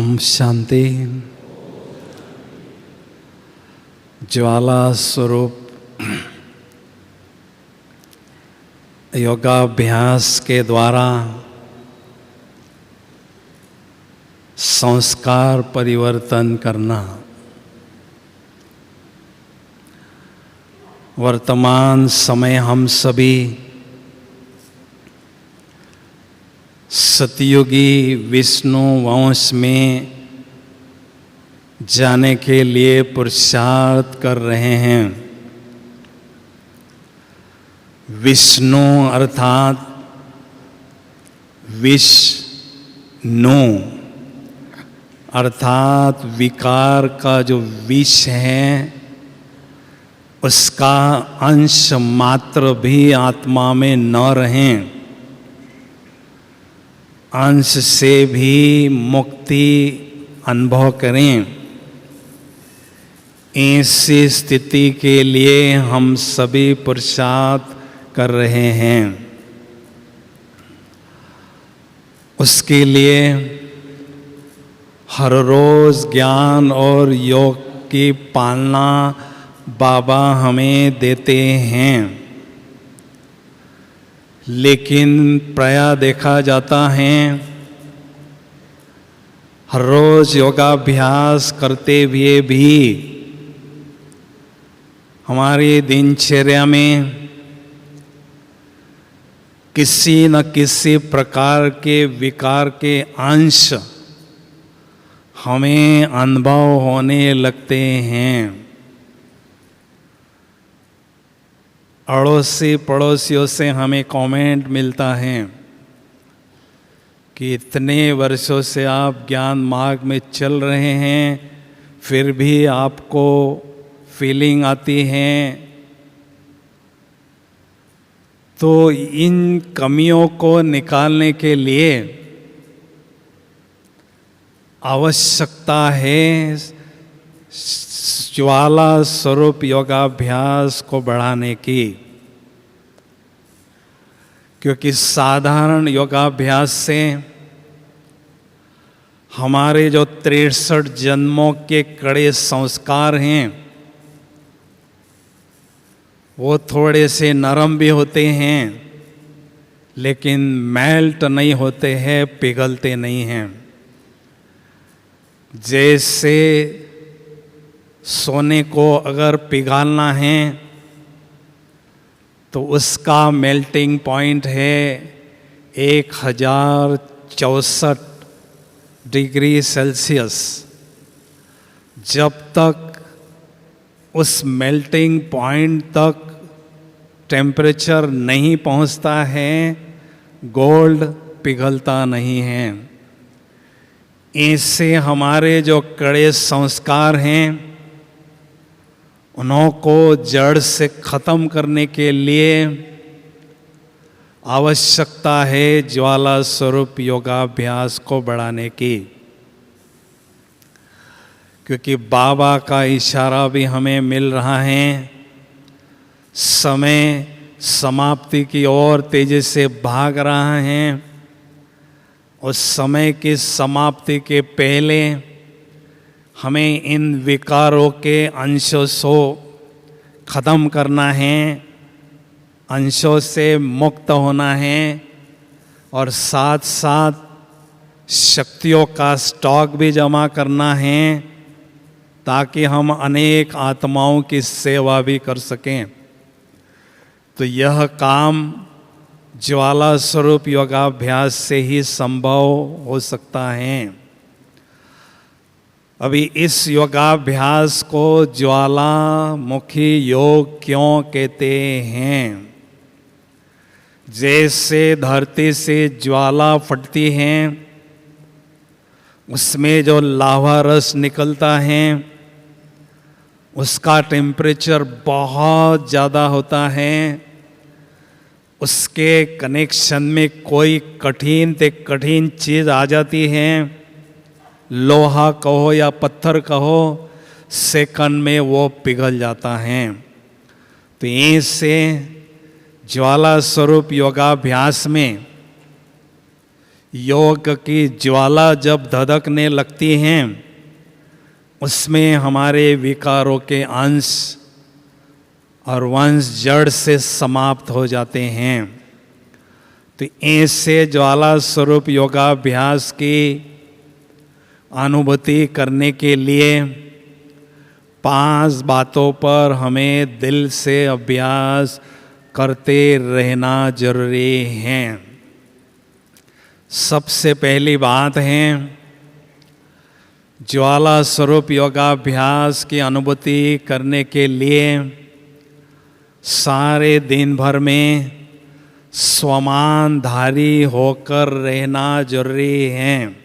ओम शांति। ज्वाला स्वरूप योगाभ्यास के द्वारा संस्कार परिवर्तन करना वर्तमान समय हम सभी सतयुगी विष्णु वंश में जाने के लिए पुरुषार्थ कर रहे हैं। विष्णु अर्थात विष्णु अर्थात विकार का जो विष है उसका अंश मात्र भी आत्मा में न रहें, अंश से भी मुक्ति अनुभव करें। ऐसी स्थिति के लिए हम सभी पुरुषार्थ कर रहे हैं। उसके लिए हर रोज ज्ञान और योग की पालना बाबा हमें देते हैं, लेकिन प्रायः देखा जाता है हर रोज योगाभ्यास करते हुए भी हमारी दिनचर्या में किसी न किसी प्रकार के विकार के अंश हमें अनुभव होने लगते हैं। अड़ोसी पड़ोसियों से हमें कमेंट मिलता है कि इतने वर्षों से आप ज्ञान मार्ग में चल रहे हैं, फिर भी आपको फीलिंग आती है। तो इन कमियों को निकालने के लिए आवश्यकता है ज्वाला स्वरूप योगाभ्यास को बढ़ाने की, क्योंकि साधारण योगाभ्यास से हमारे जो 63 जन्मों के कड़े संस्कार हैं वो थोड़े से नरम भी होते हैं, लेकिन मेल्ट नहीं होते हैं, पिघलते नहीं हैं। जैसे सोने को अगर पिघालना है तो उसका मेल्टिंग पॉइंट है 1064 डिग्री सेल्सियस। जब तक उस मेल्टिंग पॉइंट तक टेम्परेचर नहीं पहुंचता है, गोल्ड पिघलता नहीं है। ऐसे हमारे जो कड़े संस्कार हैं उन्हों को जड़ से ख़त्म करने के लिए आवश्यकता है ज्वाला स्वरूप योगाभ्यास को बढ़ाने की, क्योंकि बाबा का इशारा भी हमें मिल रहा है। समय समाप्ति की ओर तेजी से भाग रहा है। उस समय की समाप्ति के पहले हमें इन विकारों के अंशों को ख़त्म करना है, अंशों से मुक्त होना है और साथ साथ शक्तियों का स्टॉक भी जमा करना है, ताकि हम अनेक आत्माओं की सेवा भी कर सकें। तो यह काम ज्वाला स्वरूप योगाभ्यास से ही संभव हो सकता है। अभी इस योगाभ्यास को ज्वालामुखी योग क्यों कहते हैं? जैसे धरती से ज्वाला फटती है, उसमें जो लावा रस निकलता है उसका टेम्परेचर बहुत ज़्यादा होता है। उसके कनेक्शन में कोई कठिन से कठिन चीज़ आ जाती है, लोहा कहो या पत्थर कहो, सेकंड में वो पिघल जाता है। तो ऐसे ज्वाला स्वरूप योगाभ्यास में योग की ज्वाला जब धधकने लगती हैं, उसमें हमारे विकारों के अंश और वंश जड़ से समाप्त हो जाते हैं। तो ऐसे ज्वाला स्वरूप योगाभ्यास की अनुभूति करने के लिए 5 बातों पर हमें दिल से अभ्यास करते रहना जरूरी है। सबसे पहली बात है, ज्वाला स्वरूप योगाभ्यास की अनुभूति करने के लिए सारे दिन भर में स्वमानधारी होकर रहना जरूरी है।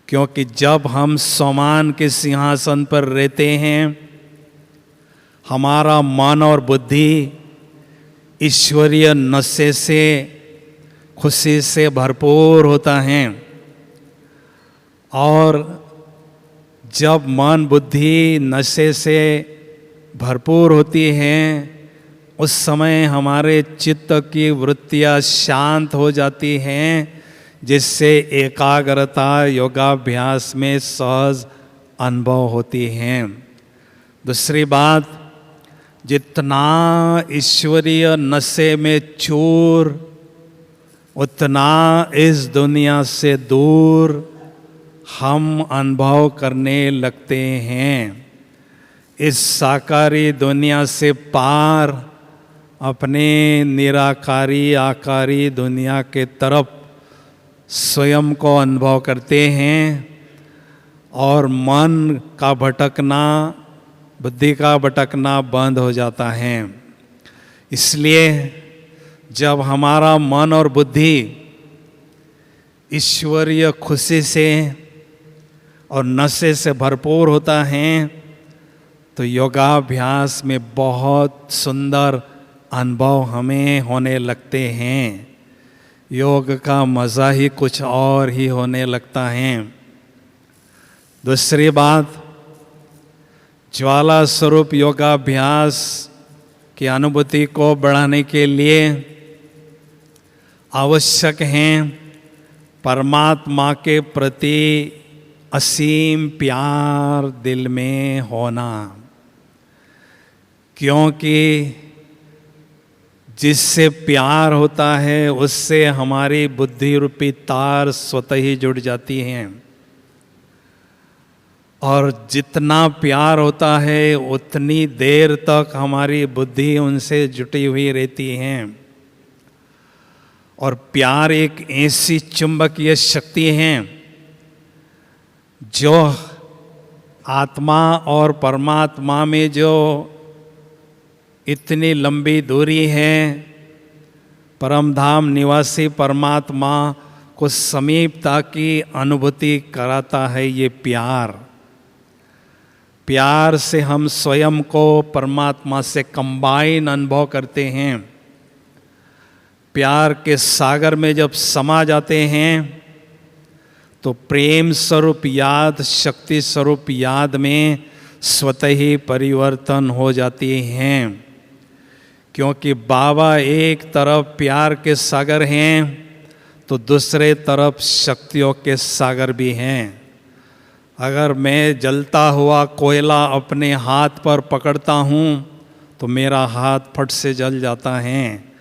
क्योंकि जब हम स्वमान के सिंहासन पर रहते हैं, हमारा मन और बुद्धि ईश्वरीय नशे से, खुशी से भरपूर होता है। और जब मन बुद्धि नशे से भरपूर होती हैं, उस समय हमारे चित्त की वृत्तियाँ शांत हो जाती हैं, जिससे एकाग्रता योगाभ्यास में सहज अनुभव होती है। दूसरी बात, जितना ईश्वरीय नशे में चूर, उतना इस दुनिया से दूर हम अनुभव करने लगते हैं। इस साकारी दुनिया से पार अपने निराकारी आकारी दुनिया के तरफ स्वयं को अनुभव करते हैं और मन का भटकना, बुद्धि का भटकना बंद हो जाता है। इसलिए जब हमारा मन और बुद्धि ईश्वरीय खुशी से और नशे से भरपूर होता है, तो योगाभ्यास में बहुत सुंदर अनुभव हमें होने लगते हैं। योग का मज़ा ही कुछ और ही होने लगता है। दूसरी बात, ज्वाला स्वरूप योगाभ्यास की अनुभूति को बढ़ाने के लिए आवश्यक हैं परमात्मा के प्रति असीम प्यार दिल में होना। क्योंकि जिससे प्यार होता है, उससे हमारी बुद्धि रूपी तार स्वतः ही जुड़ जाती हैं। और जितना प्यार होता है, उतनी देर तक हमारी बुद्धि उनसे जुटी हुई रहती है। और प्यार एक ऐसी चुंबकीय शक्ति है जो आत्मा और परमात्मा में जो इतनी लंबी दूरी है, परम धाम निवासी परमात्मा को समीपता की अनुभूति कराता है ये प्यार। प्यार से हम स्वयं को परमात्मा से कंबाइन अनुभव करते हैं। प्यार के सागर में जब समा जाते हैं, तो प्रेम स्वरूप याद, शक्ति स्वरूप याद में स्वतः ही परिवर्तन हो जाती हैं। क्योंकि बाबा एक तरफ प्यार के सागर हैं, तो दूसरे तरफ शक्तियों के सागर भी हैं। अगर मैं जलता हुआ कोयला अपने हाथ पर पकड़ता हूँ, तो मेरा हाथ फट से जल जाता है।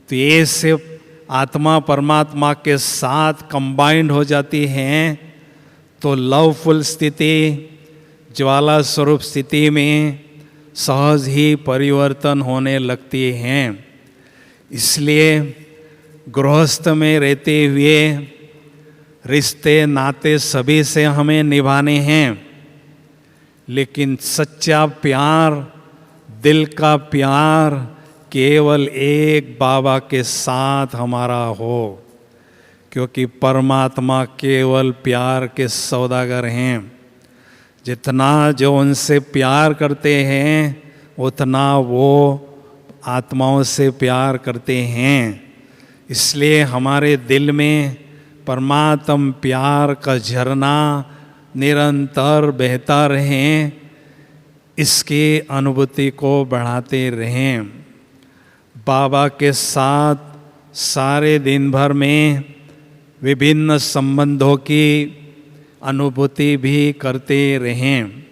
तो ये सिर्फ आत्मा परमात्मा के साथ कंबाइंड हो जाती हैं, तो लवफुल स्थिति, ज्वाला स्वरूप स्थिति में सहज ही परिवर्तन होने लगती हैं। इसलिए गृहस्थ में रहते हुए रिश्ते नाते सभी से हमें निभाने हैं, लेकिन सच्चा प्यार, दिल का प्यार केवल एक बाबा के साथ हमारा हो। क्योंकि परमात्मा केवल प्यार के सौदागर हैं। जितना जो उनसे प्यार करते हैं, उतना वो आत्माओं से प्यार करते हैं। इसलिए हमारे दिल में परमात्म प्यार का झरना निरंतर बहता रहे, इसकी अनुभूति को बढ़ाते रहें। बाबा के साथ सारे दिन भर में विभिन्न संबंधों की अनुभूति भी करते रहें,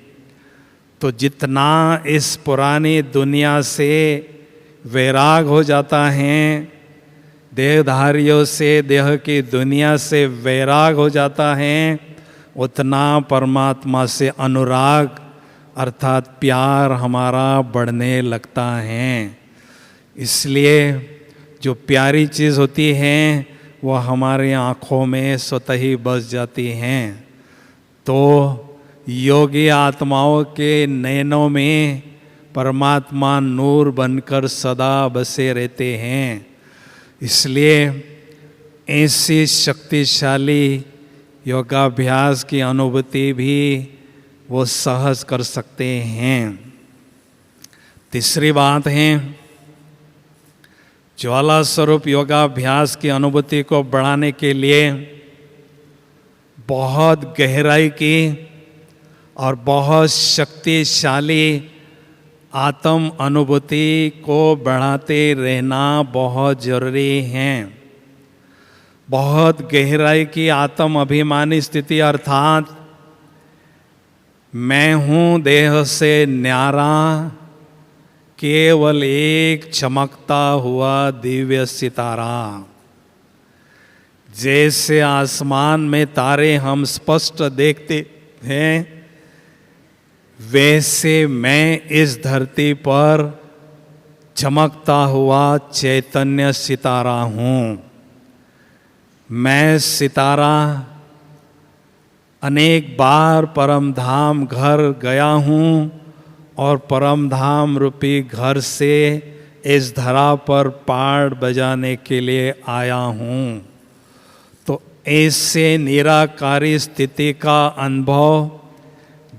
तो जितना इस पुरानी दुनिया से वैराग हो जाता है, देहधारियों से, देह की दुनिया से वैराग हो जाता है, उतना परमात्मा से अनुराग अर्थात प्यार हमारा बढ़ने लगता है। इसलिए जो प्यारी चीज़ होती है वह हमारी आँखों में स्वतः ही बस जाती हैं। तो योगी आत्माओं के नयनों में परमात्मा नूर बनकर सदा बसे रहते हैं। इसलिए ऐसी शक्तिशाली योगाभ्यास की अनुभूति भी वो सहज कर सकते हैं। तीसरी बात है, ज्वाला स्वरूप योगाभ्यास की अनुभूति को बढ़ाने के लिए बहुत गहराई की और बहुत शक्तिशाली आत्म अनुभूति को बढ़ाते रहना बहुत जरूरी है। बहुत गहराई की आत्म अभिमानी स्थिति अर्थात मैं हूँ देह से न्यारा, केवल एक चमकता हुआ दिव्य सितारा। जैसे आसमान में तारे हम स्पष्ट देखते हैं, वैसे मैं इस धरती पर चमकता हुआ चैतन्य सितारा हूँ। मैं सितारा अनेक बार परम धाम घर गया हूँ और परम धाम रूपी घर से इस धरा पर पाड़ बजाने के लिए आया हूँ। तो ऐसे निराकारी स्थिति का अनुभव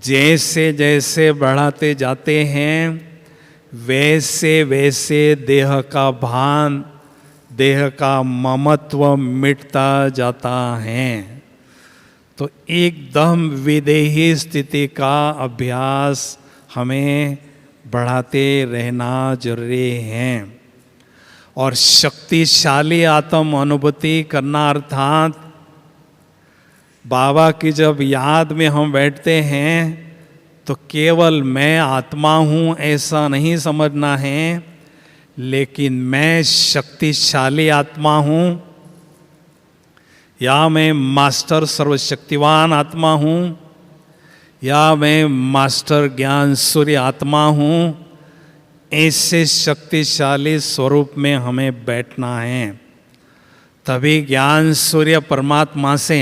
जैसे जैसे बढ़ाते जाते हैं, वैसे वैसे देह का भान, देह का ममत्व मिटता जाता है। तो एकदम विदेही स्थिति का अभ्यास हमें बढ़ाते रहना जरूरी है। और शक्तिशाली आत्म अनुभूति करना अर्थात बाबा की जब याद में हम बैठते हैं तो केवल मैं आत्मा हूँ ऐसा नहीं समझना है, लेकिन मैं शक्तिशाली आत्मा हूँ, या मैं मास्टर सर्वशक्तिवान आत्मा हूँ, या मैं मास्टर ज्ञान सूर्य आत्मा हूँ। ऐसे शक्तिशाली स्वरूप में हमें बैठना है। तभी ज्ञान सूर्य परमात्मा से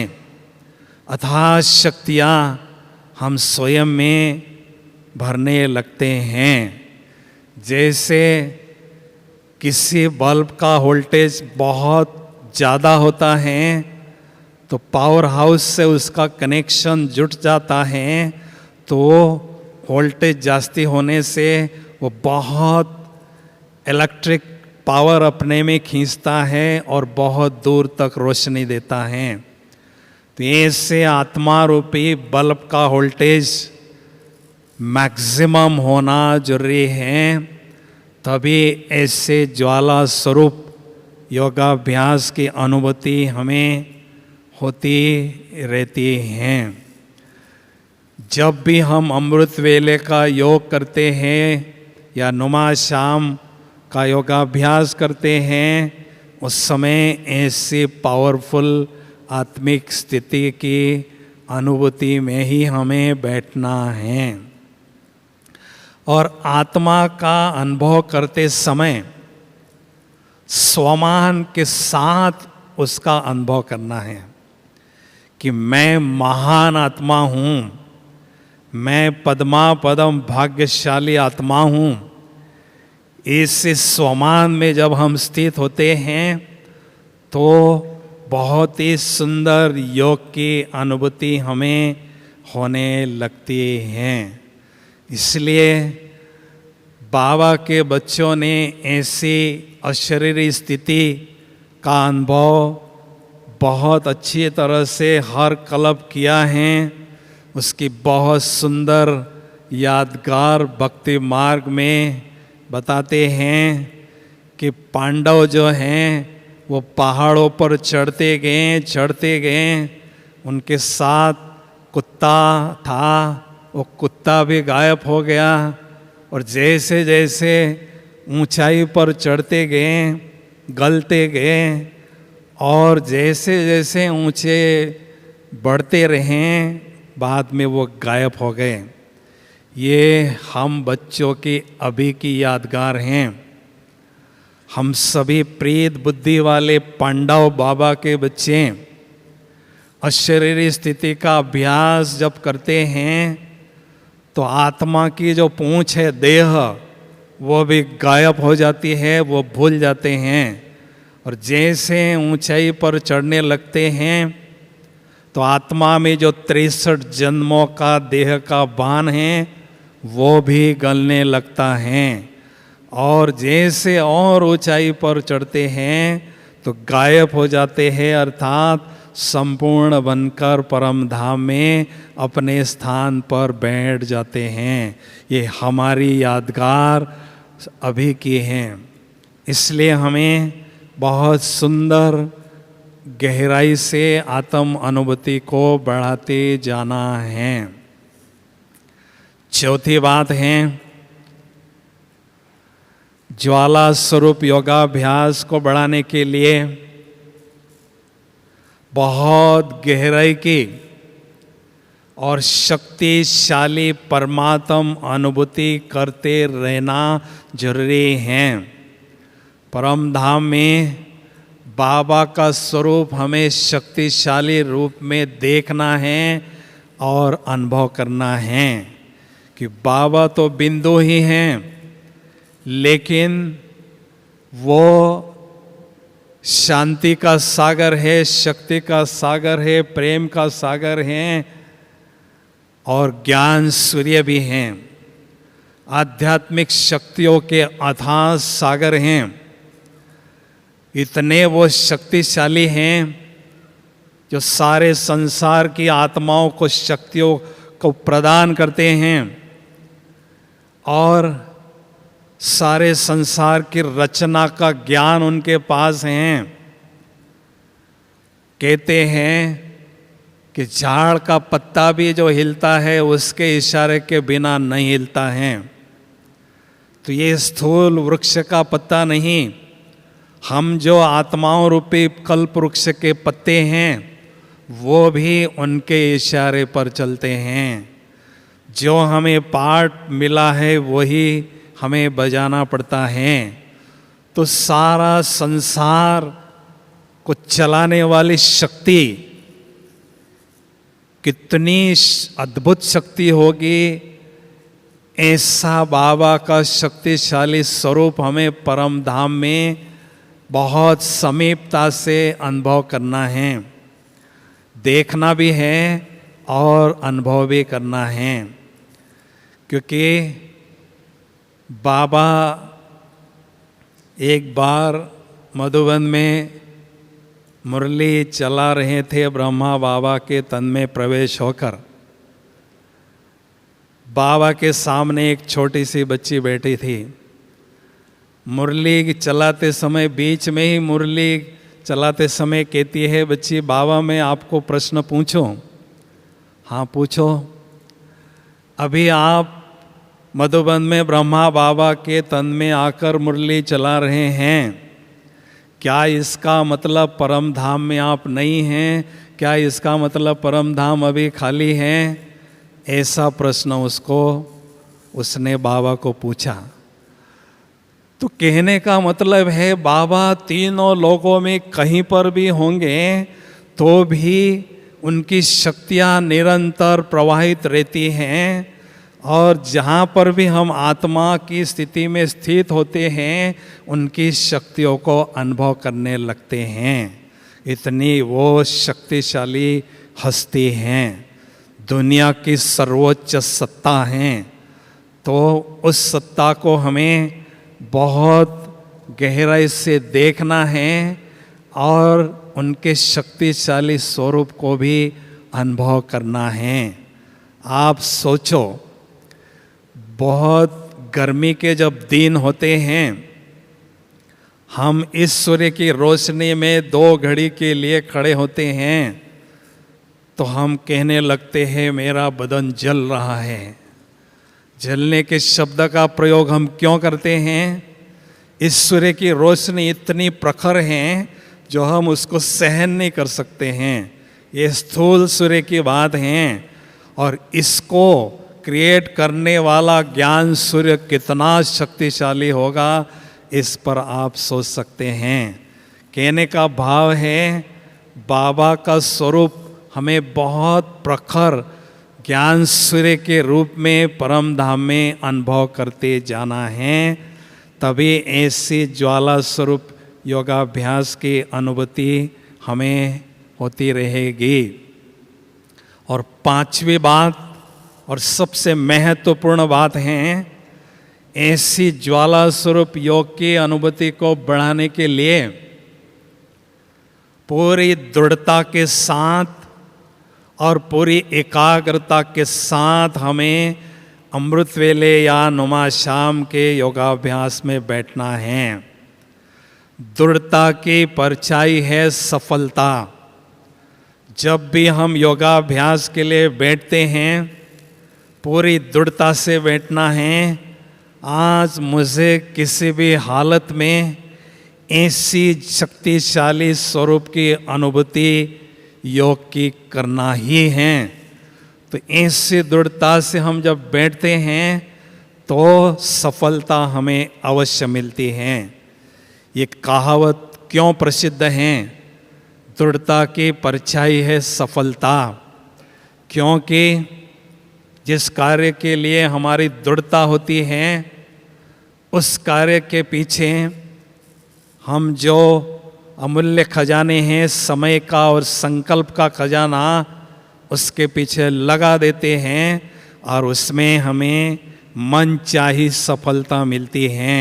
अथाह शक्तियाँ हम स्वयं में भरने लगते हैं। जैसे किसी बल्ब का वोल्टेज बहुत ज़्यादा होता है तो पावर हाउस से उसका कनेक्शन जुट जाता है, तो वोल्टेज जास्ती होने से वो बहुत इलेक्ट्रिक पावर अपने में खींचता है और बहुत दूर तक रोशनी देता है। तो ऐसे आत्मा रूपी बल्ब का वोल्टेज मैक्सिमम होना जरूरी है। तभी ऐसे ज्वाला स्वरूप योगाभ्यास की अनुभूति हमें होती रहती हैं। जब भी हम अमृत वेले का योग करते हैं या नुमा शाम का योगाभ्यास करते हैं, उस समय ऐसी पावरफुल आत्मिक स्थिति की अनुभूति में ही हमें बैठना है। और आत्मा का अनुभव करते समय स्वमान के साथ उसका अनुभव करना है कि मैं महान आत्मा हूँ, मैं पद्मा पदम भाग्यशाली आत्मा हूँ। इस स्वमान में जब हम स्थित होते हैं तो बहुत ही सुंदर योग की अनुभूति हमें होने लगती है। इसलिए बाबा के बच्चों ने ऐसी अशरीरी स्थिति का अनुभव बहुत अच्छी तरह से हर कल्प किया है। उसकी बहुत सुंदर यादगार भक्ति मार्ग में बताते हैं कि पांडव जो हैं वो पहाड़ों पर चढ़ते गए। उनके साथ कुत्ता था, वो कुत्ता भी गायब हो गया। और जैसे जैसे ऊंचाई पर चढ़ते गए, गलते गए, और जैसे जैसे ऊंचे बढ़ते रहे, बाद में वो गायब हो गए। ये हम बच्चों की अभी की यादगार हैं। हम सभी प्रेत बुद्धि वाले पांडव बाबा के बच्चे अशरीरी स्थिति का अभ्यास जब करते हैं तो आत्मा की जो पूंछ है, देह, वो भी गायब हो जाती है, वो भूल जाते हैं। और जैसे ऊंचाई पर चढ़ने लगते हैं तो आत्मा में जो 63 जन्मों का देह का बांध है वो भी गलने लगता है। और जैसे और ऊंचाई पर चढ़ते हैं तो गायब हो जाते हैं, अर्थात संपूर्ण बनकर परम धाम में अपने स्थान पर बैठ जाते हैं। ये हमारी यादगार अभी की हैं। इसलिए हमें बहुत सुंदर गहराई से आत्म अनुभूति को बढ़ाते जाना है। चौथी बात है, ज्वाला स्वरूप योगाभ्यास को बढ़ाने के लिए बहुत गहराई की और शक्तिशाली परमात्म अनुभूति करते रहना जरूरी है। परम धाम में बाबा का स्वरूप हमें शक्तिशाली रूप में देखना है और अनुभव करना है कि बाबा तो बिंदु ही हैं, लेकिन वो शांति का सागर है, शक्ति का सागर है, प्रेम का सागर है और ज्ञान सूर्य भी हैं। आध्यात्मिक शक्तियों के अथाह सागर हैं। इतने वो शक्तिशाली हैं जो सारे संसार की आत्माओं को शक्तियों को प्रदान करते हैं और सारे संसार की रचना का ज्ञान उनके पास है। कहते हैं कि झाड़ का पत्ता भी जो हिलता है उसके इशारे के बिना नहीं हिलता है। तो ये स्थूल वृक्ष का पत्ता नहीं, हम जो आत्माओं रूपी कल्प वृक्ष के पत्ते हैं वो भी उनके इशारे पर चलते हैं। जो हमें पाठ मिला है वही हमें बजाना पड़ता है। तो सारा संसार को चलाने वाली शक्ति कितनी अद्भुत शक्ति होगी, ऐसा बाबा का शक्तिशाली स्वरूप हमें परम धाम में बहुत समीपता से अनुभव करना है, देखना भी है और अनुभव भी करना है। क्योंकि बाबा एक बार मधुबन में मुरली चला रहे थे, ब्रह्मा बाबा के तन में प्रवेश होकर बाबा के सामने एक छोटी सी बच्ची बैठी थी। मुरली चलाते समय, बीच में ही मुरली चलाते समय कहती है बच्ची, बाबा मैं आपको प्रश्न पूछूं? हाँ पूछो। अभी आप मधुबन में ब्रह्मा बाबा के तन में आकर मुरली चला रहे हैं, क्या इसका मतलब परम धाम में आप नहीं हैं? क्या इसका मतलब परम धाम अभी खाली है? ऐसा प्रश्न उसने बाबा को पूछा। तो कहने का मतलब है बाबा तीनों लोगों में कहीं पर भी होंगे तो भी उनकी शक्तियाँ निरंतर प्रवाहित रहती हैं, और जहाँ पर भी हम आत्मा की स्थिति में स्थित होते हैं उनकी शक्तियों को अनुभव करने लगते हैं। इतनी वो शक्तिशाली हस्ती हैं, दुनिया की सर्वोच्च सत्ता हैं। तो उस सत्ता को हमें बहुत गहराई से देखना है और उनके शक्तिशाली स्वरूप को भी अनुभव करना है। आप सोचो, बहुत गर्मी के जब दिन होते हैं हम इस सूर्य की रोशनी में 2 घड़ी के लिए खड़े होते हैं तो हम कहने लगते हैं मेरा बदन जल रहा है। जलने के शब्द का प्रयोग हम क्यों करते हैं? इस सूर्य की रोशनी इतनी प्रखर है जो हम उसको सहन नहीं कर सकते हैं। ये स्थूल सूर्य की बात है और इसको क्रिएट करने वाला ज्ञान सूर्य कितना शक्तिशाली होगा इस पर आप सोच सकते हैं। कहने का भाव है बाबा का स्वरूप हमें बहुत प्रखर ज्ञान सूर्य के रूप में परम धाम में अनुभव करते जाना है, तभी ऐसी ज्वाला स्वरूप योगाभ्यास की अनुभूति हमें होती रहेगी। और 5वीं बात और सबसे महत्वपूर्ण बात है, ऐसी ज्वाला स्वरूप योग की अनुभूति को बढ़ाने के लिए पूरी दृढ़ता के साथ और पूरी एकाग्रता के साथ हमें अमृत वेले या नुमा शाम के योगाभ्यास में बैठना है। दृढ़ता की परछाई है सफलता। जब भी हम योगाभ्यास के लिए बैठते हैं पूरी दृढ़ता से बैठना है। आज मुझे किसी भी हालत में ऐसी शक्तिशाली स्वरूप की अनुभूति योग की करना ही है। तो ऐसी दृढ़ता से हम जब बैठते हैं तो सफलता हमें अवश्य मिलती है। ये कहावत क्यों प्रसिद्ध है? दृढ़ता की परछाई है सफलता। क्योंकि जिस कार्य के लिए हमारी दृढ़ता होती है उस कार्य के पीछे हम जो अमूल्य खजाने हैं समय का और संकल्प का खजाना उसके पीछे लगा देते हैं और उसमें हमें मनचाही सफलता मिलती है।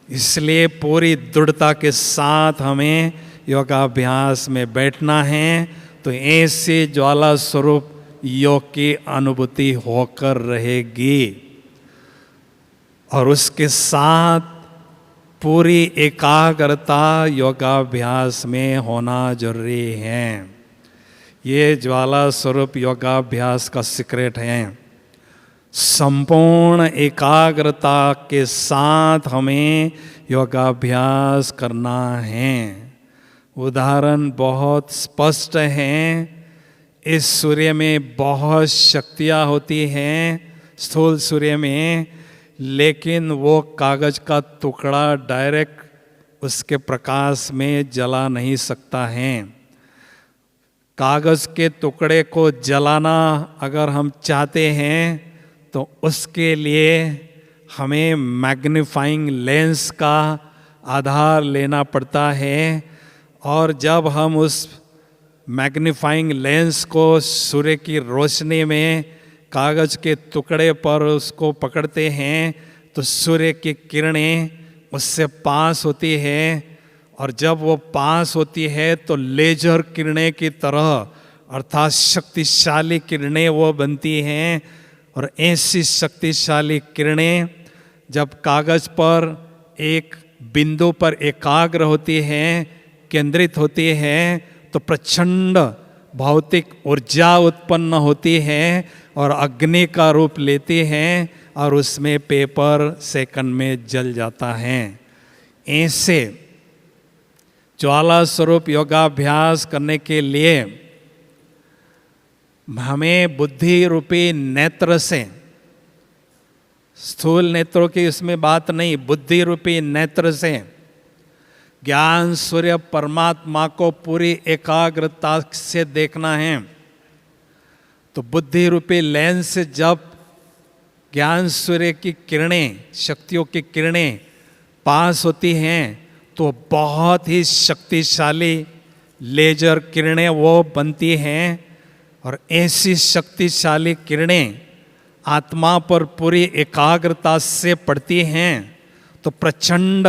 इसलिए पूरी दृढ़ता के साथ हमें योगाभ्यास में बैठना है तो ऐसे ज्वाला स्वरूप योग की अनुभूति होकर रहेगी। और उसके साथ पूरी एकाग्रता योगाभ्यास में होना जरूरी है। ये ज्वाला स्वरूप योगाभ्यास का सीक्रेट है। संपूर्ण एकाग्रता के साथ हमें योगाभ्यास करना है। उदाहरण बहुत स्पष्ट है। इस सूर्य में बहुत शक्तियाँ होती हैं स्थूल सूर्य में, लेकिन वो कागज का टुकड़ा डायरेक्ट उसके प्रकाश में जला नहीं सकता है। कागज के टुकड़े को जलाना अगर हम चाहते हैं तो उसके लिए हमें मैग्नीफाइंग लेंस का आधार लेना पड़ता है। और जब हम उस मैग्नीफाइंग लेंस को सूर्य की रोशनी में कागज के टुकड़े पर उसको पकड़ते हैं तो सूर्य की किरणें उससे पास होती है और जब वो पास होती है तो लेजर किरणें की तरह अर्थात शक्तिशाली किरणें वो बनती हैं। और ऐसी शक्तिशाली किरणें जब कागज पर एक बिंदु पर एकाग्र होती हैं, केंद्रित होती हैं, तो प्रचंड भौतिक ऊर्जा उत्पन्न होती है और अग्नि का रूप लेती है और उसमें पेपर सेकंड में जल जाता है। ऐसे ज्वाला स्वरूप योगाभ्यास करने के लिए हमें बुद्धि रूपी नेत्र से, स्थूल नेत्रों की इसमें बात नहीं, बुद्धि रूपी नेत्र से ज्ञान सूर्य परमात्मा को पूरी एकाग्रता से देखना है। तो बुद्धि रूपी लेंस से जब ज्ञान सूर्य की किरणें, शक्तियों की किरणें पास होती हैं तो बहुत ही शक्तिशाली लेजर किरणें वो बनती हैं। और ऐसी शक्तिशाली किरणें आत्मा पर पूरी एकाग्रता से पड़ती हैं तो प्रचंड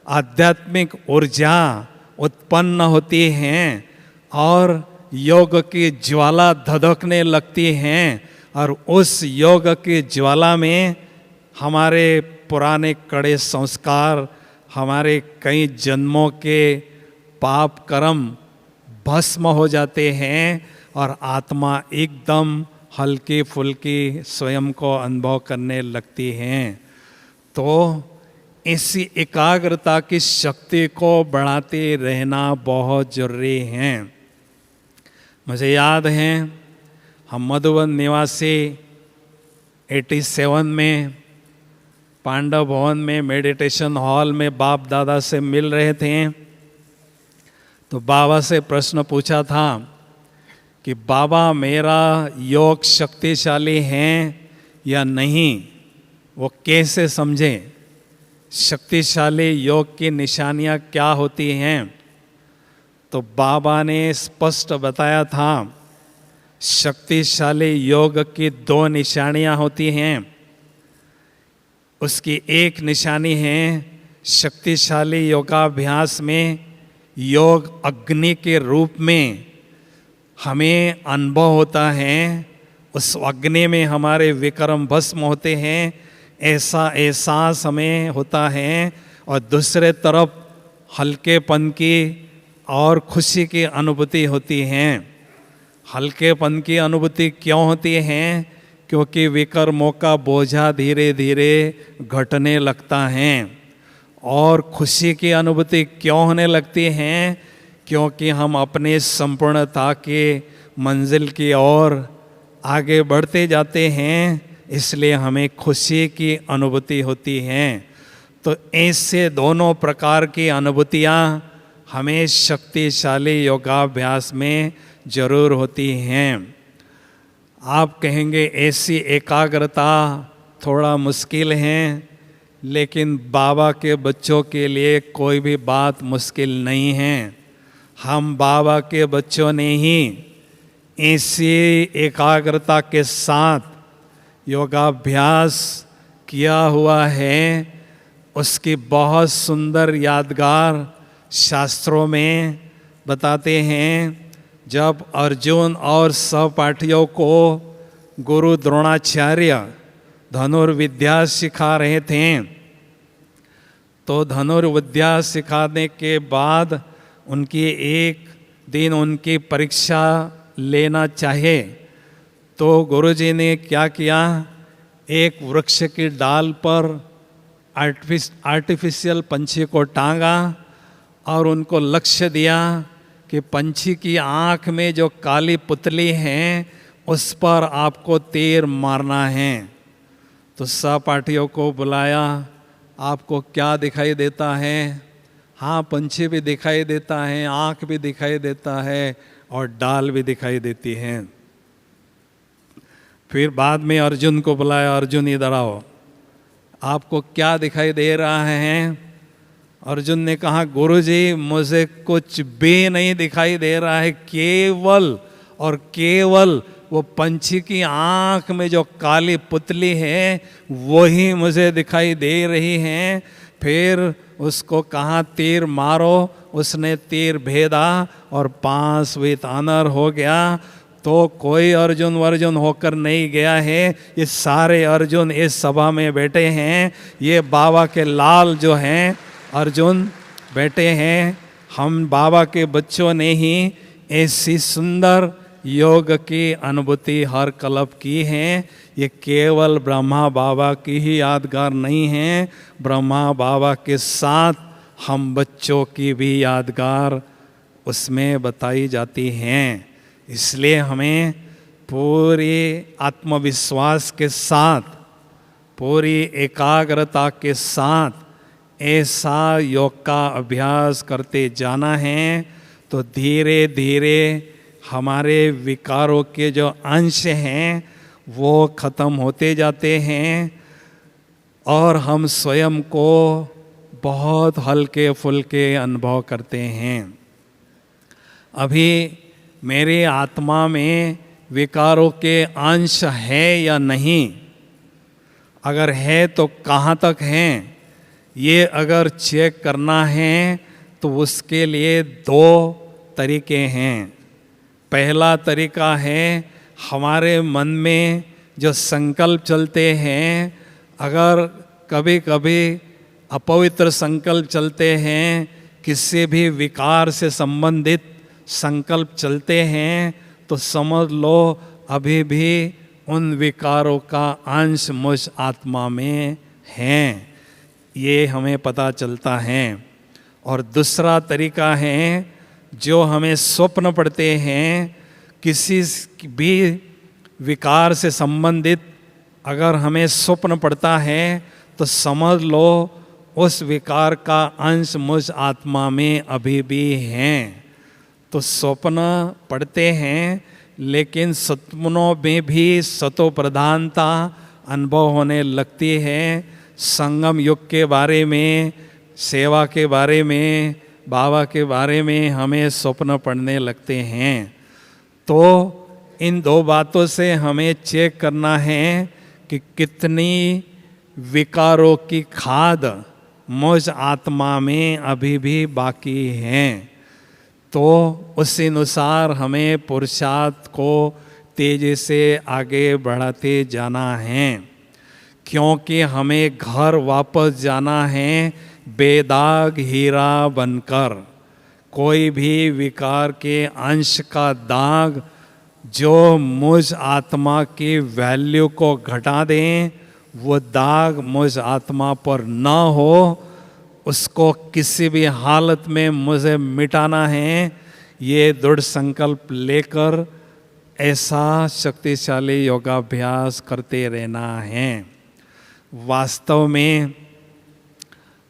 आध्यात्मिक ऊर्जा उत्पन्न होती हैं और योग की ज्वाला धधकने लगती हैं। और उस योग की ज्वाला में हमारे पुराने कड़े संस्कार हमारे कई जन्मों के पाप कर्म भस्म हो जाते हैं और आत्मा एकदम हल्की फुल्की स्वयं को अनुभव करने लगती हैं। तो इसी एकाग्रता की शक्ति को बढ़ाते रहना बहुत जरूरी है। मुझे याद है हम मधुबन निवासी 87 में पांडव भवन में मेडिटेशन हॉल में बाप दादा से मिल रहे थे। तो बाबा से प्रश्न पूछा था कि बाबा मेरा योग शक्तिशाली है या नहीं, वो कैसे समझें, शक्तिशाली योग की निशानियां क्या होती हैं। तो बाबा ने स्पष्ट बताया था शक्तिशाली योग की 2 निशानियां होती हैं। उसकी एक निशानी है शक्तिशाली योगाभ्यास में योग अग्नि के रूप में हमें अनुभव होता है, उस अग्नि में हमारे विक्रम भस्म होते हैं, ऐसा एहसास हमें होता है। और दूसरे तरफ हल्केपन की और खुशी की अनुभूति होती है। हल्केपन की अनुभूति क्यों होती है? क्योंकि विकर्मों का बोझा धीरे धीरे घटने लगता है। और खुशी की अनुभूति क्यों होने लगती है? क्योंकि हम अपने संपूर्णता के मंजिल की ओर आगे बढ़ते जाते हैं, इसलिए हमें खुशी की अनुभूति होती है। तो ऐसे दोनों प्रकार की अनुभूतियाँ हमें शक्तिशाली योगाभ्यास में जरूर होती हैं। आप कहेंगे ऐसी एकाग्रता थोड़ा मुश्किल है, लेकिन बाबा के बच्चों के लिए कोई भी बात मुश्किल नहीं है। हम बाबा के बच्चों ने ही ऐसी एकाग्रता के साथ योगाभ्यास किया हुआ है। उसकी बहुत सुंदर यादगार शास्त्रों में बताते हैं। जब अर्जुन और सहपाठियों को गुरु द्रोणाचार्य धनुर्विद्या सिखा रहे थे, तो धनुर्विद्या सिखाने के बाद उनकी एक दिन उनकी परीक्षा लेना चाहे, तो गुरुजी ने क्या किया, एक वृक्ष की डाल पर आर्टिफिशियल पंछी को टांगा और उनको लक्ष्य दिया कि पंछी की आँख में जो काली पुतली है उस पर आपको तीर मारना है। तो सहपाठियों को बुलाया, आपको क्या दिखाई देता है? हाँ, पंछी भी दिखाई देता है, आँख भी दिखाई देता है और डाल भी दिखाई देती है। फिर बाद में अर्जुन को बुलाया, अर्जुन इधर आओ, आपको क्या दिखाई दे रहा है? अर्जुन ने कहा, गुरुजी मुझे कुछ भी नहीं दिखाई दे रहा है, केवल और केवल वो पंछी की आँख में जो काली पुतली है वही मुझे दिखाई दे रही है। फिर उसको कहा तीर मारो, उसने तीर भेदा और 5 विथ ऑनर हो गया। तो कोई अर्जुन वर्जुन होकर नहीं गया है, ये सारे अर्जुन इस सभा में बैठे हैं। ये बाबा के लाल जो हैं अर्जुन बैठे हैं। हम बाबा के बच्चों ने ही ऐसी सुंदर योग की अनुभूति हर कल्प की है। ये केवल ब्रह्मा बाबा की ही यादगार नहीं है, ब्रह्मा बाबा के साथ हम बच्चों की भी यादगार उसमें बताई जाती हैं। इसलिए हमें पूरी आत्मविश्वास के साथ, पूरी एकाग्रता के साथ ऐसा योग का अभ्यास करते जाना है। तो धीरे धीरे हमारे विकारों के जो अंश हैं वो खत्म होते जाते हैं और हम स्वयं को बहुत हल्के फुल्के अनुभव करते हैं। अभी मेरी आत्मा में विकारों के अंश है या नहीं, अगर है तो कहाँ तक हैं, ये अगर चेक करना है तो उसके लिए 2 तरीके हैं। पहला तरीका है हमारे मन में जो संकल्प चलते हैं, अगर कभी कभी अपवित्र संकल्प चलते हैं, किसी भी विकार से संबंधित संकल्प चलते हैं, तो समझ लो अभी भी उन विकारों का अंश मुझ आत्मा में हैं, ये हमें पता चलता है। और दूसरा तरीका है, जो हमें स्वप्न पड़ते हैं, किसी भी विकार से संबंधित अगर हमें स्वप्न पड़ता है तो समझ लो उस विकार का अंश मुझ आत्मा में अभी भी हैं। तो स्वप्न पड़ते हैं, लेकिन सपनों में भी सतो प्रधानता अनुभव होने लगती है। संगम युग के बारे में, सेवा के बारे में, बाबा के बारे में हमें स्वप्न पड़ने लगते हैं। तो इन दो बातों से हमें चेक करना है कि कितनी विकारों की खाद मुझ आत्मा में अभी भी बाकी हैं। तो उसी अनुसार हमें पुरुषार्थ को तेजी से आगे बढ़ाते जाना है, क्योंकि हमें घर वापस जाना है बेदाग हीरा बनकर। कोई भी विकार के अंश का दाग जो मुझ आत्मा की वैल्यू को घटा दें, वो दाग मुझ आत्मा पर न हो, उसको किसी भी हालत में मुझे मिटाना है। ये दृढ़ संकल्प लेकर ऐसा शक्तिशाली योगाभ्यास करते रहना है। वास्तव में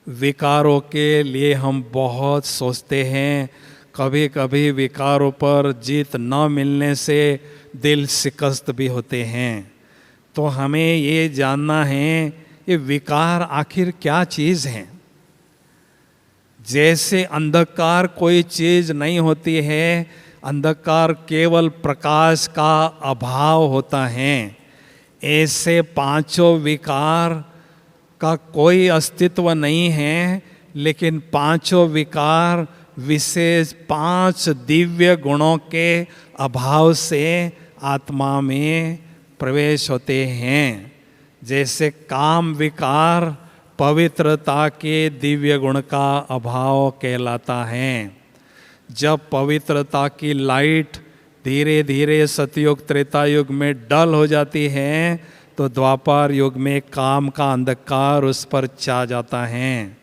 विकारों के लिए हम बहुत सोचते हैं, कभी कभी विकारों पर जीत न मिलने से दिल शिकस्त भी होते हैं। तो हमें ये जानना है ये विकार आखिर क्या चीज़ है। जैसे अंधकार कोई चीज़ नहीं होती है, अंधकार केवल प्रकाश का अभाव होता है, ऐसे पांचों विकार का कोई अस्तित्व नहीं है, लेकिन पांचों विकार विशेष 5 दिव्य गुणों के अभाव से आत्मा में प्रवेश होते हैं। जैसे काम विकार पवित्रता के दिव्य गुण का अभाव कहलाता है। जब पवित्रता की लाइट धीरे धीरे सतयुग त्रेता युग में डल हो जाती है, तो द्वापर युग में काम का अंधकार उस पर छा जाता है।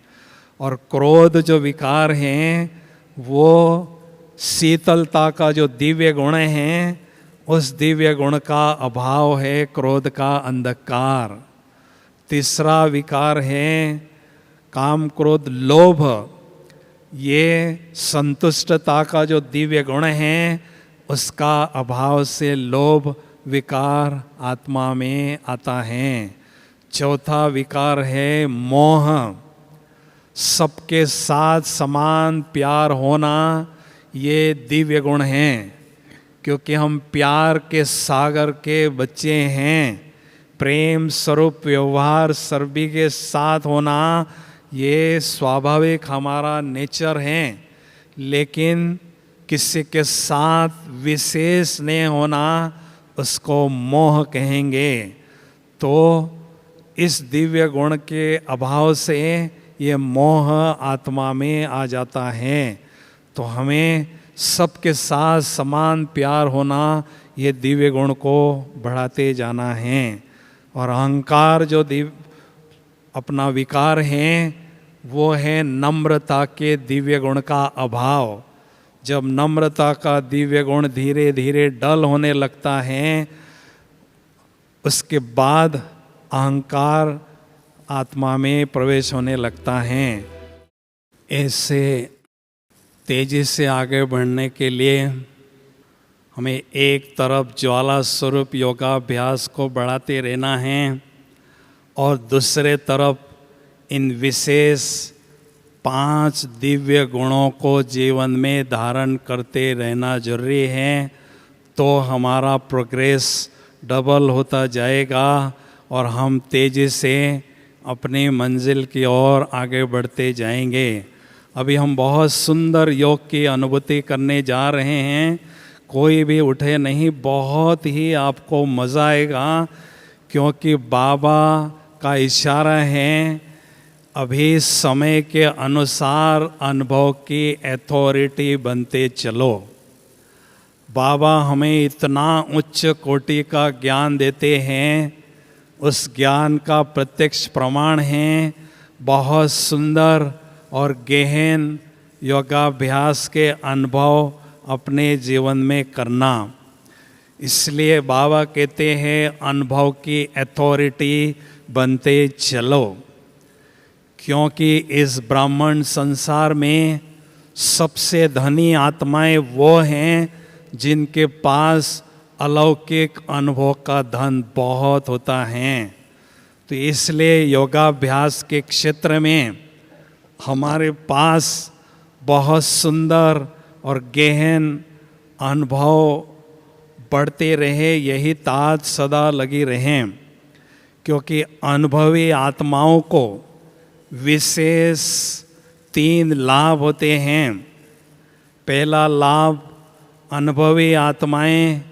और क्रोध जो विकार हैं, वो शीतलता का जो दिव्य गुण है, उस दिव्य गुण का अभाव है क्रोध का अंधकार। तीसरा विकार है काम क्रोध लोभ, ये संतुष्टता का जो दिव्य गुण है, उसका अभाव से लोभ विकार आत्मा में आता है। चौथा विकार है मोह, सबके साथ समान प्यार होना, ये दिव्य गुण हैं, क्योंकि हम प्यार के सागर के बच्चे हैं। प्रेम स्वरूप व्यवहार सभी के साथ होना, ये स्वाभाविक हमारा नेचर है। लेकिन किसी के साथ विशेष स्नेह होना, उसको मोह कहेंगे। तो इस दिव्य गुण के अभाव से ये मोह आत्मा में आ जाता है। तो हमें सबके साथ समान प्यार होना, ये दिव्य गुण को बढ़ाते जाना है। और अहंकार जो अपना विकार है, वो है नम्रता के दिव्य गुण का अभाव। जब नम्रता का दिव्य गुण धीरे धीरे डल होने लगता है, उसके बाद अहंकार आत्मा में प्रवेश होने लगता है। ऐसे तेजी से आगे बढ़ने के लिए हमें एक तरफ ज्वाला स्वरूप योगाभ्यास को बढ़ाते रहना है, और दूसरे तरफ इन विशेष 5 दिव्य गुणों को जीवन में धारण करते रहना जरूरी है। तो हमारा प्रोग्रेस डबल होता जाएगा और हम तेजी से अपनी मंजिल की ओर आगे बढ़ते जाएंगे। अभी हम बहुत सुंदर योग की अनुभूति करने जा रहे हैं। कोई भी उठे नहीं, बहुत ही आपको मज़ा आएगा, क्योंकि बाबा का इशारा है अभी समय के अनुसार अनुभव की अथॉरिटी बनते चलो। बाबा हमें इतना उच्च कोटि का ज्ञान देते हैं, उस ज्ञान का प्रत्यक्ष प्रमाण है बहुत सुंदर और गहन योगाभ्यास के अनुभव अपने जीवन में करना। इसलिए बाबा कहते हैं अनुभव की अथॉरिटी बनते चलो, क्योंकि इस ब्राह्मण संसार में सबसे धनी आत्माएं वो हैं जिनके पास अलौकिक अनुभव का धन बहुत होता है। तो इसलिए योगाभ्यास के क्षेत्र में हमारे पास बहुत सुंदर और गहन अनुभव बढ़ते रहे, यही तात सदा लगी रहें। क्योंकि अनुभवी आत्माओं को विशेष 3 लाभ होते हैं। पहला लाभ, अनुभवी आत्माएं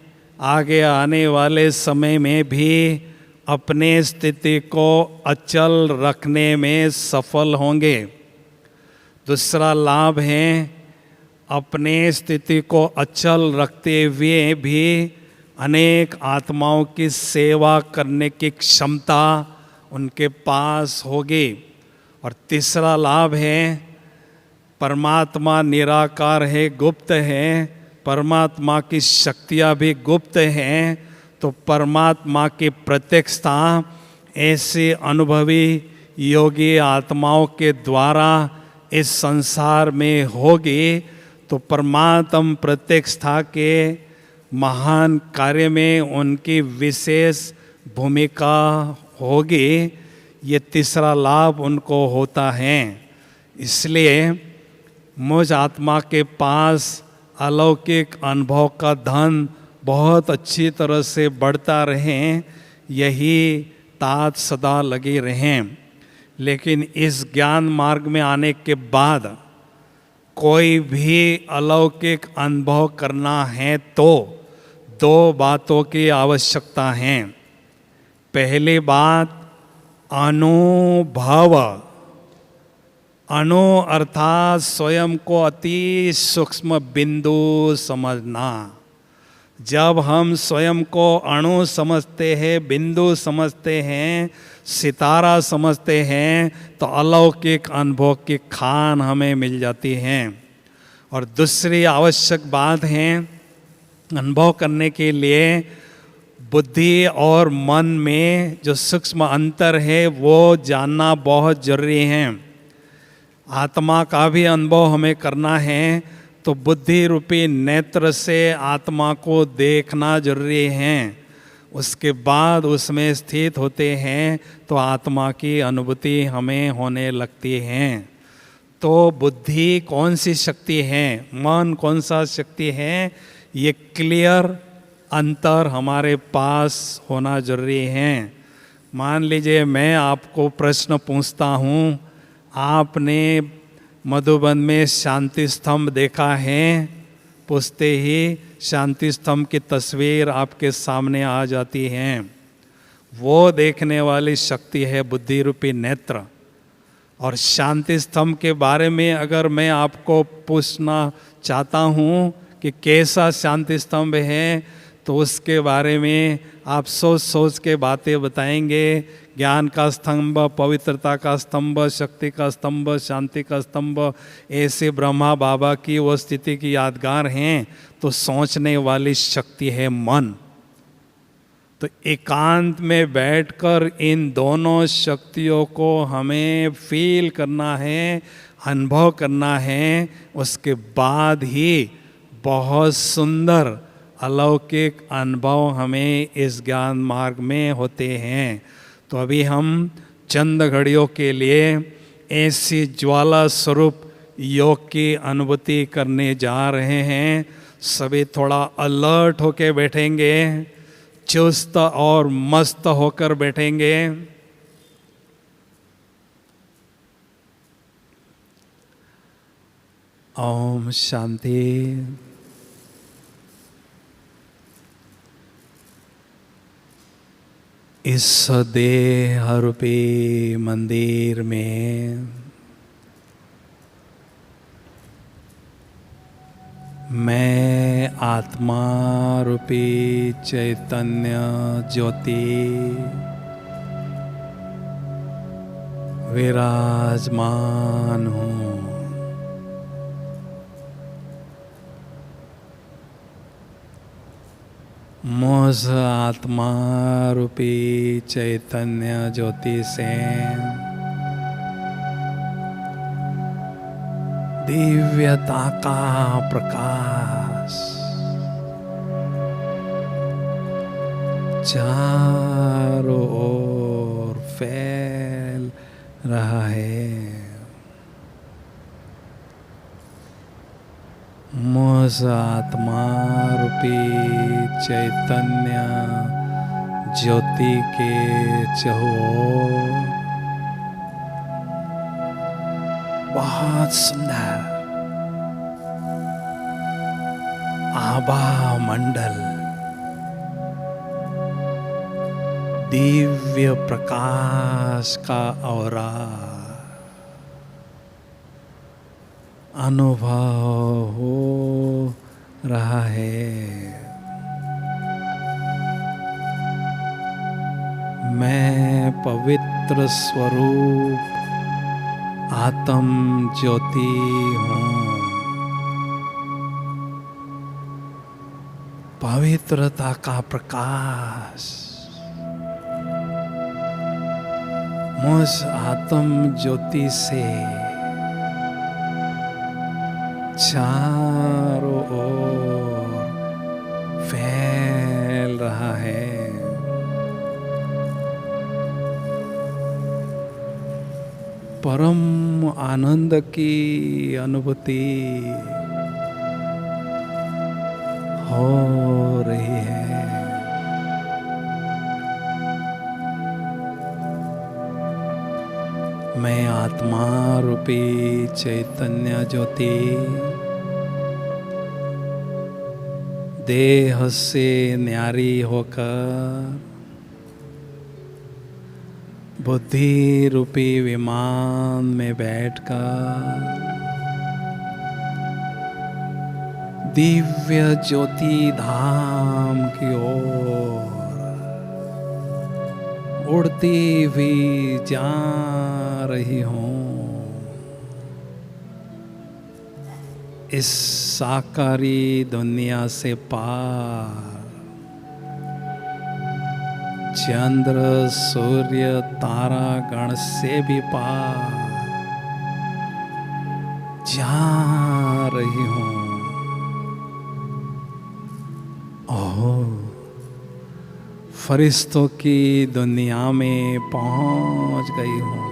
आगे आने वाले समय में भी अपने स्थिति को अचल रखने में सफल होंगे। दूसरा लाभ है अपने स्थिति को अचल रखते हुए भी अनेक आत्माओं की सेवा करने की क्षमता उनके पास होगी। और तीसरा लाभ है परमात्मा निराकार है, गुप्त है, परमात्मा की शक्तियाँ भी गुप्त हैं। तो परमात्मा की प्रत्यक्षता ऐसे अनुभवी योगी आत्माओं के द्वारा इस संसार में होगी। तो परमात्म प्रत्यक्षता के महान कार्य में उनकी विशेष भूमिका होगी। ये तीसरा लाभ उनको होता है। इसलिए मुझ आत्मा के पास अलौकिक अनुभव का धन बहुत अच्छी तरह से बढ़ता रहे, यही तात सदा लगी रहें। लेकिन इस ज्ञान मार्ग में आने के बाद कोई भी अलौकिक अनुभव करना है तो 2 बातों की आवश्यकता है। पहली बात, अनुभव। अणु अर्थात स्वयं को अति सूक्ष्म बिंदु समझना। जब हम स्वयं को अणु समझते हैं, बिंदु समझते हैं, सितारा समझते हैं, तो अलौकिक अनुभव की खान हमें मिल जाती है। और दूसरी आवश्यक बात है, अनुभव करने के लिए बुद्धि और मन में जो सूक्ष्म अंतर है वो जानना बहुत जरूरी है। आत्मा का भी अनुभव हमें करना है तो बुद्धि रूपी नेत्र से आत्मा को देखना जरूरी है। उसके बाद उसमें स्थित होते हैं तो आत्मा की अनुभूति हमें होने लगती है। तो बुद्धि कौन सी शक्ति है, मन कौन सा शक्ति है, ये क्लियर अंतर हमारे पास होना जरूरी है। मान लीजिए मैं आपको प्रश्न पूछता हूँ, आपने मधुबन में शांति स्तंभ देखा है? पूछते ही शांति स्तंभ की तस्वीर आपके सामने आ जाती है। वो देखने वाली शक्ति है बुद्धि रूपी नेत्र। और शांति स्तंभ के बारे में अगर मैं आपको पूछना चाहता हूँ कि कैसा शांति स्तंभ है, तो उसके बारे में आप सोच सोच के बातें बताएंगे। ज्ञान का स्तंभ, पवित्रता का स्तंभ, शक्ति का स्तंभ, शांति का स्तंभ, ऐसे ब्रह्मा बाबा की वो स्थिति की यादगार हैं। तो सोचने वाली शक्ति है मन। तो एकांत में बैठकर इन दोनों शक्तियों को हमें फील करना है, अनुभव करना है। उसके बाद ही बहुत सुंदर अलौकिक अनुभव हमें इस ज्ञान मार्ग में होते हैं। तो अभी हम चंद घड़ियों के लिए ऐसी ज्वाला स्वरूप योग की अनुभूति करने जा रहे हैं। सभी थोड़ा अलर्ट होकर बैठेंगे, चुस्त और मस्त होकर बैठेंगे। ओम शांति। इस देह रूपी मंदिर में मैं आत्मा रूपी चैतन्य ज्योति विराजमान हूँ। मुझ आत्मा रूपी चैतन्य ज्योति से दिव्यता का प्रकाश चारों ओर फैल रहा है। मुझ आत्मा रूपी चैतन्य ज्योति के चहुओर बहुत सुंदर आभा मंडल दिव्य प्रकाश का औरा अनुभव हो रहा है। मैं पवित्र स्वरूप आत्म ज्योति हूँ। पवित्रता का प्रकाश मुझ आत्म ज्योति से चारों ओर फैल रहा है। परम आनंद की अनुभूति हो रही है। मैं आत्मा रूपी चैतन्य ज्योति देह से न्यारी होकर बुद्धि रूपी विमान में बैठकर दिव्य ज्योति धाम की ओर उड़ती हुई जा रही हूँ। इस साकारी दुनिया से पार चंद्र सूर्य तारा गण से भी पार जा रही हूँ। ओह, फरिश्तों की दुनिया में पहुंच गई हूँ,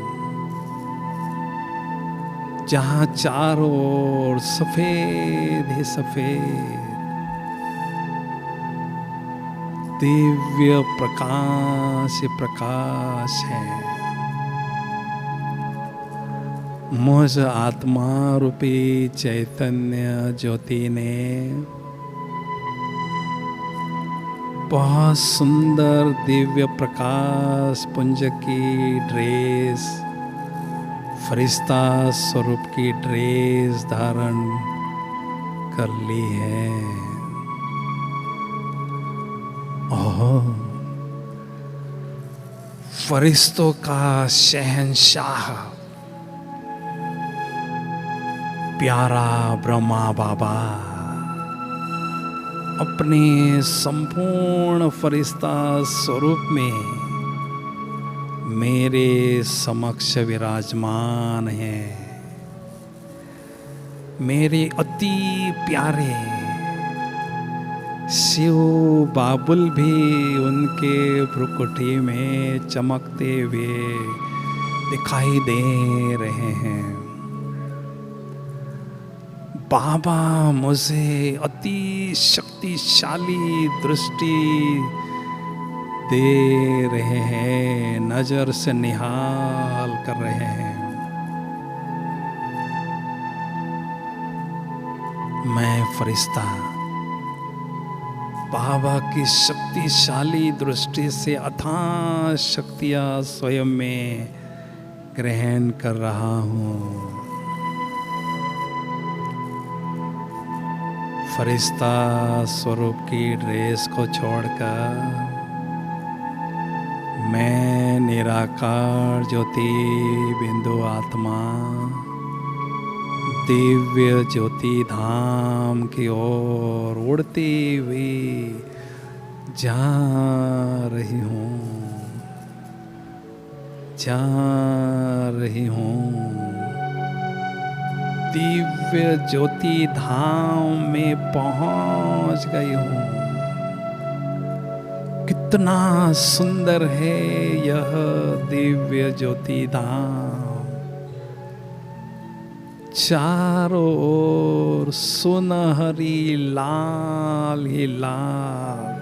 जहाँ चारों ओर सफेद ही सफेद दिव्य प्रकाश प्रकाश है। मुझ आत्मा रूपी चैतन्य ज्योति ने बहुत सुंदर दिव्य प्रकाश पुंज की ड्रेस, फरिश्ता स्वरूप की ड्रेस धारण कर ली है। ओह, फरिश्तों का शहंशाह प्यारा ब्रह्मा बाबा अपने संपूर्ण फरिश्ता स्वरूप में मेरे समक्ष विराजमान है। मेरे अति प्यारे शिव बाबुल भी उनके भ्रुकुटी में चमकते हुए दिखाई दे रहे हैं। बाबा मुझे अति शक्तिशाली दृष्टि दे रहे हैं, नजर से निहाल कर रहे हैं। मैं फरिश्ता बाबा की शक्तिशाली दृष्टि से अथाह शक्तियाँ स्वयं में ग्रहण कर रहा हूँ। फरिश्ता स्वरूप की ड्रेस को छोड़कर मैं निराकार ज्योति बिंदु आत्मा दिव्य ज्योति धाम की ओर उड़ती हुई जा रही हूँ। दिव्य ज्योति धाम में पहुंच गई हूँ। कितना सुंदर है यह दिव्य ज्योति धाम। चारों ओर सुनहरी लाल ही लाल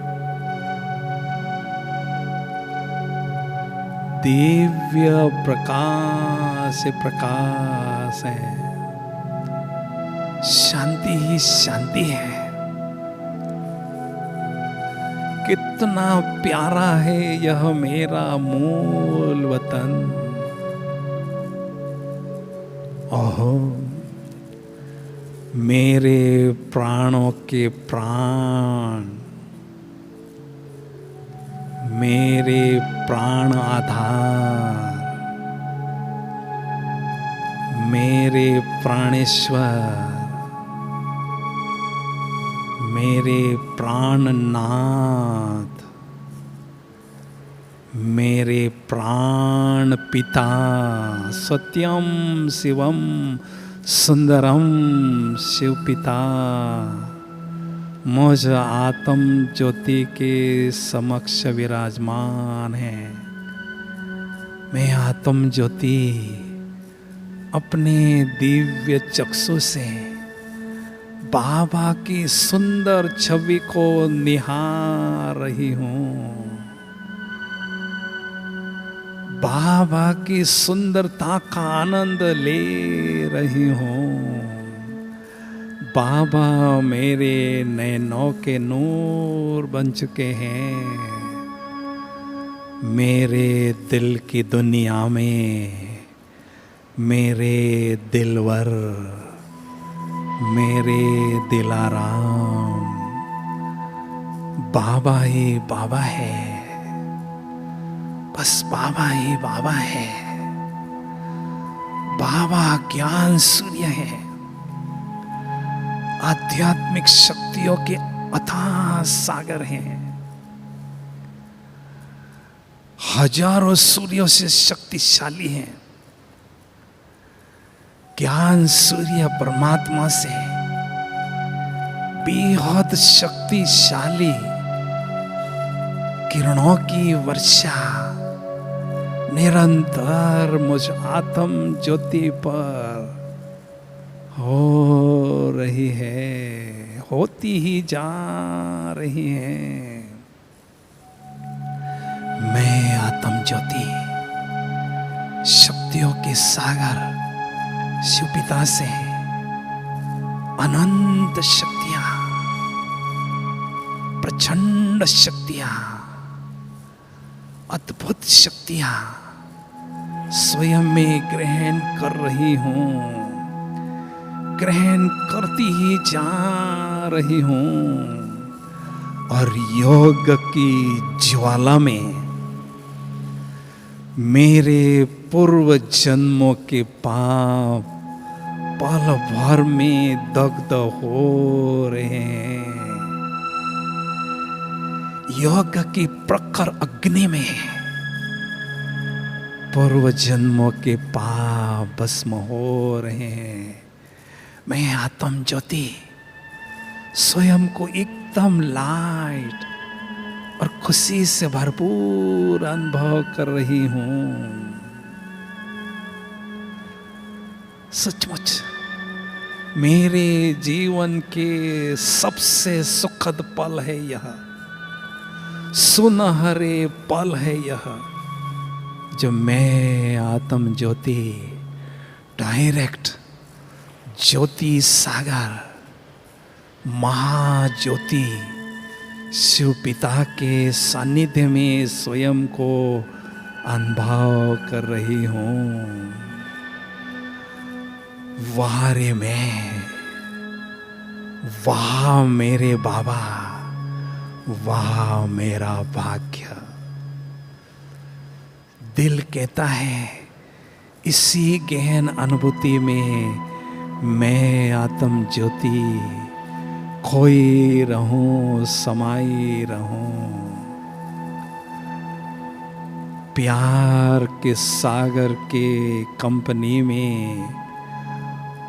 दिव्य प्रकाश प्रकाश है। शांति ही शांति है। कितना प्यारा है यह मेरा मूल वतन। ओहो, मेरे प्राणों के प्राण, मेरे प्राण आधार, मेरे प्राणेश्वर, मेरे प्राणनाथ, मेरे प्राण पिता सत्यम शिवम सुंदरम शिव पिता मुझ आत्म ज्योति के समक्ष विराजमान है। मैं आत्म ज्योति अपने दिव्य चक्षु से बाबा की सुंदर छवि को निहार रही हूँ। बाबा की सुंदरता का आनंद ले रही हूँ। बाबा मेरे नैनों के नूर बन चुके हैं। मेरे दिल की दुनिया में मेरे दिलवर, मेरे दिलाराम बाबा ही बाबा है। बस बाबा ही बाबा है। बाबा ज्ञान सूर्य है। आध्यात्मिक शक्तियों के अथाह सागर हैं। हजारों सूर्यों से शक्तिशाली हैं। ज्ञान सूर्य परमात्मा से बेहद शक्तिशाली किरणों की वर्षा निरंतर मुझ आत्म ज्योति पर हो रही है, होती ही जा रही है। मैं आत्म ज्योति शक्तियों के सागर शिव पिता से अनंत शक्तियां, प्रचंड शक्तियां, अद्भुत शक्तियां स्वयं में ग्रहण कर रही हूं। ग्रहण करती ही जा रही हूं और योग की ज्वाला में मेरे पूर्व जन्मों के पाप पल भर में दग्ध हो रहे हैं। योग की प्रखर अग्नि में पूर्व जन्मों के पाप भस्म हो रहे हैं। मैं आत्म ज्योति स्वयं को एकदम लाइट और खुशी से भरपूर अनुभव कर रही हूं। सचमुच मेरे जीवन के सबसे सुखद पल है यह, सुनहरे पल है यह, जो मैं आत्म ज्योति डायरेक्ट ज्योति सागर महाज्योति शिव पिता के सानिध्य में स्वयं को अनुभव कर रही हूँ। वाह रे मैं, वाह मेरे बाबा, वाह मेरा भाग्य। दिल कहता है इसी गहन अनुभूति में मैं आत्म ज्योति खोई रहूं, समाई रहूं। प्यार के सागर के कंपनी में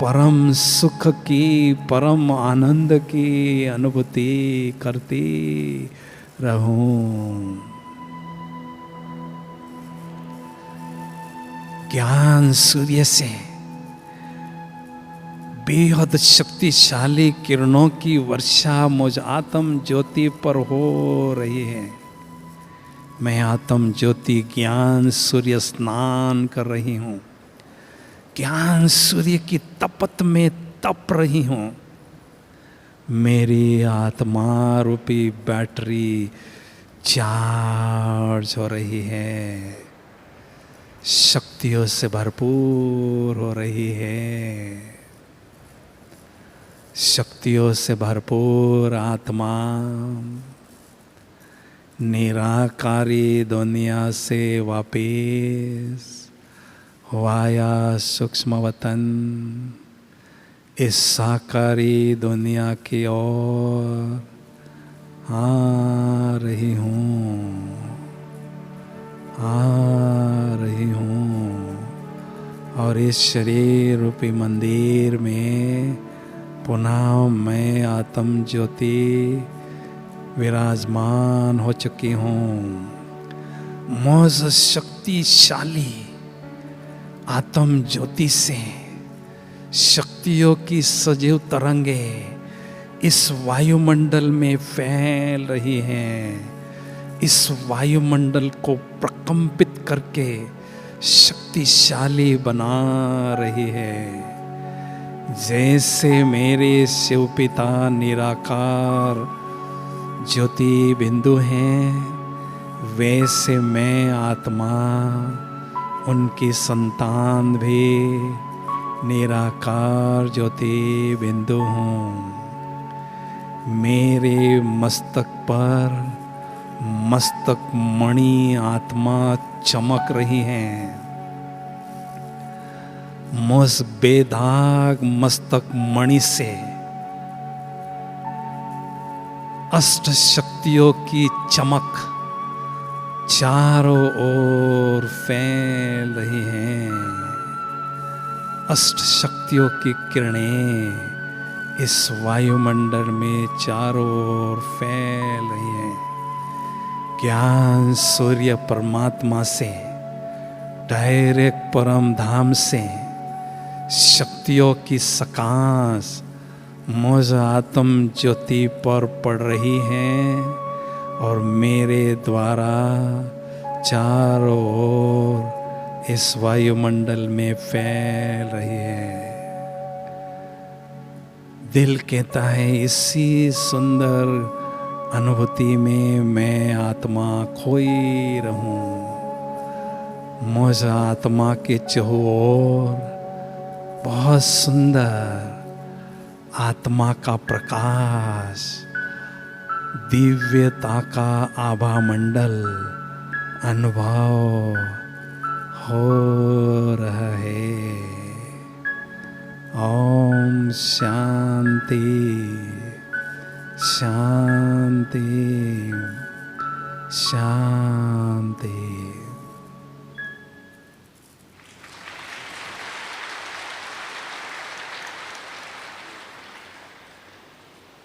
परम सुख की, परम आनंद की अनुभूति करती रहूं। ज्ञान सूर्य से बेहद शक्तिशाली किरणों की वर्षा मुझ आत्म ज्योति पर हो रही है। मैं आत्म ज्योति ज्ञान सूर्य स्नान कर रही हूँ। ज्ञान सूर्य की तपत में तप रही हूँ। मेरी आत्मा रूपी बैटरी चार्ज हो रही है, शक्तियों से भरपूर हो रही है। शक्तियों से भरपूर आत्मा निराकारी दुनिया से वापिस वाया सूक्ष्म वतन इस साकारी दुनिया की ओर आ रही हूँ, आ रही हूँ। और इस शरीर रूपी मंदिर में पुनः मैं आत्म ज्योति विराजमान हो चुकी हूँ। मुझ शक्तिशाली आत्म ज्योति से शक्तियों की सजीव तरंगे इस वायुमंडल में फैल रही हैं। इस वायुमंडल को प्रकंपित करके शक्तिशाली बना रही है। जैसे मेरे शिव पिता निराकार ज्योति बिंदु हैं, वैसे मैं आत्मा उनकी संतान भी निराकार ज्योति बिंदु हूँ। मेरे मस्तक पर मस्तक मणि आत्मा चमक रही है। मुझ बेदाग मस्तक मणि से अष्ट शक्तियों की चमक चारों ओर फैल रही हैं। अष्ट शक्तियों की किरणें इस वायुमंडल में चारों ओर फैल रही हैं। ज्ञान सूर्य परमात्मा से डायरेक्ट परम धाम से शक्तियों की सकाश मुझ आत्म ज्योति पर पड़ रही है और मेरे द्वारा चारों ओर इस वायुमंडल में फैल रही है। दिल कहता है इसी सुंदर अनुभूति में मैं आत्मा खोई रहूं। मुझ आत्मा के चहुओर बहुत सुंदर आत्मा का प्रकाश, दिव्यता का आभा मंडल अनुभव हो रहा है। ओम शांति शांति शांति।